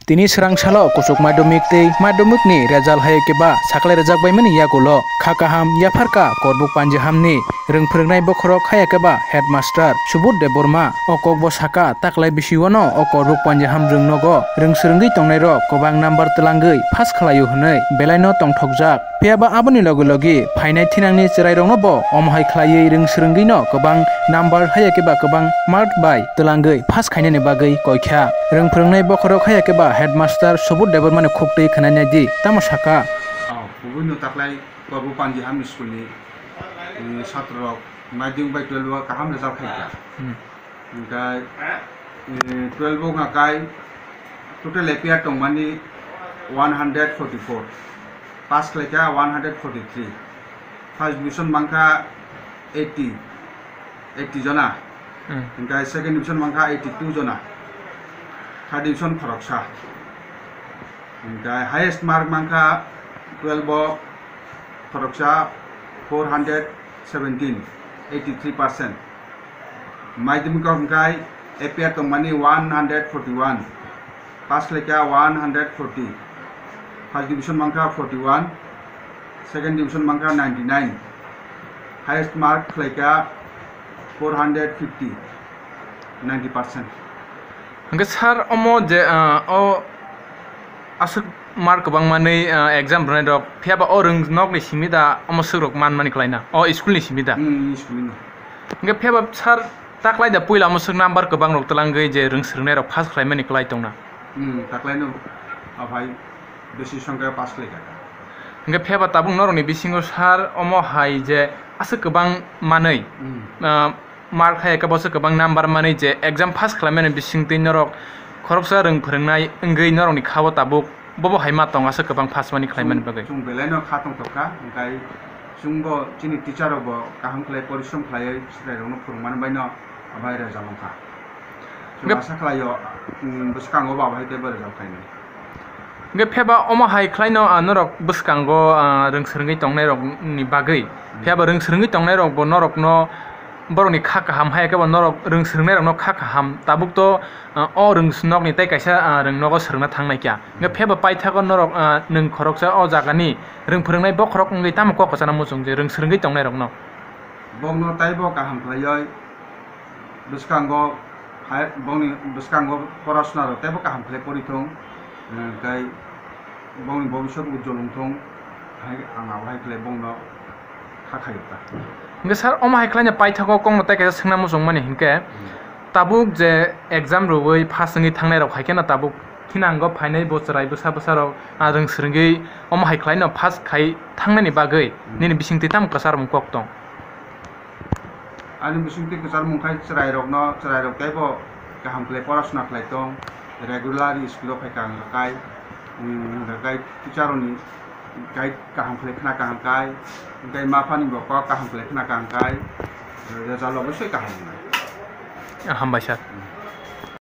Tini serang salo kusuk madumik tei madumik ni rezal hayo keba saklai rejak bai mani yakulo khakaham yafarka Karbok Panjiham ni rung phirngnai bokhorok khaya keba Headmaster subut de borma okok bo saka taklai bisiwono o Karbok Panjiham rung nogo rung srunggi tongnai rok Kwbang number telangui pass khlaio hnei Belai no Tong Thokjak phiaba aboni logi logi phainai thinangni cherai rokno bo omhai khlaiui rung srunggi no Kwbang number haya keba Kwbang mark bai telangui pass khainani bagui koikha rung phirngnai bokhorok khaya keba Headmaster subut de borma ni khukti khanani di tamasaka Kubuno taklai Karbok Panjiham school ni satrok mading by 12 kaham result khaika kai 12 ngakai total appear tong mani 144 pass khaika 143 first division mangka 80 jona kai second division mangka 82 jona third division phoroksa kai highest mark mangka 12 phoroksa 417 83%. Madhyamik kai appear to money 141 pass leka 140 first division mangka 41 second division mangka 99 highest mark leka 450 90%. Angke sar omo je o asuk mark Kwbang manei exam bronai rok phiaba o rung nok ni simida omo sukrok man mani klaina o school ni simida School ni angke phiaba sar taklai da puila omo suk number Kwbang rok telangui je rung srungnai rok pass khlai mani klai tongna taklai no abhai besi sangka pass leka angke phiaba tabung norok ni bisingo sar omo hai je asuk Kwbang manei mark hai ka bosu Kwbang number manei je exam pass khlai mani bisingtei norok khoroksa rung phirngnai ngei norok ni khabo tabuk bobo haima tong asuk Kwbang pass mani khlai mani bagai chung belai no khatong toka ngai chungbo chini teacher bo kaham khlai porishom khlai srai rong no phurman bai no abai ra jalongka chung asa khlaio buskango ba bai te bar jal khaini nge pheba omo hai khlaino norok buskango rung srungi tongnai rok ni bagai pheba rung srungi tongnai rok bo norok no boroni khakaham hai ka bo norok rung srungnai rok no khakaham tabuk to o rung snok ni tai kaisa rung nogo srungna thangnai kya nge pheba paithago norok nung khoroksa o jagani rung phirngnai bokhorok ngai tam ko kosana musung je rung srungi tongnai rok no bongno taibo kaham khlaioi buskango hai bongni buskango porashna ro taibo kaham khlai porithong kai bongni bhobishot ujjol ungthong hai angau hai khlai bongno khakhayota nge sar omo hai khlaina paithago kongno tai kaisa singna musung mani hinke tabuk je exam roi pass ngi thangnai rok haikena tabuk thinango phainai bocharai busa rok rung srungi omo hai khlaino pass khai thangnani bagai nini bisingti tam kasar mungkok tong ani bisingti kasar mungkai cherai rok no cherai rok taibo kaham khlai porashna khlai tong regular school khai kang kai kai teacher ni kai kaham khlai khna kang kai kai mafani bo ko kaham khlai khna kang kai result obosoi kaham hambaisat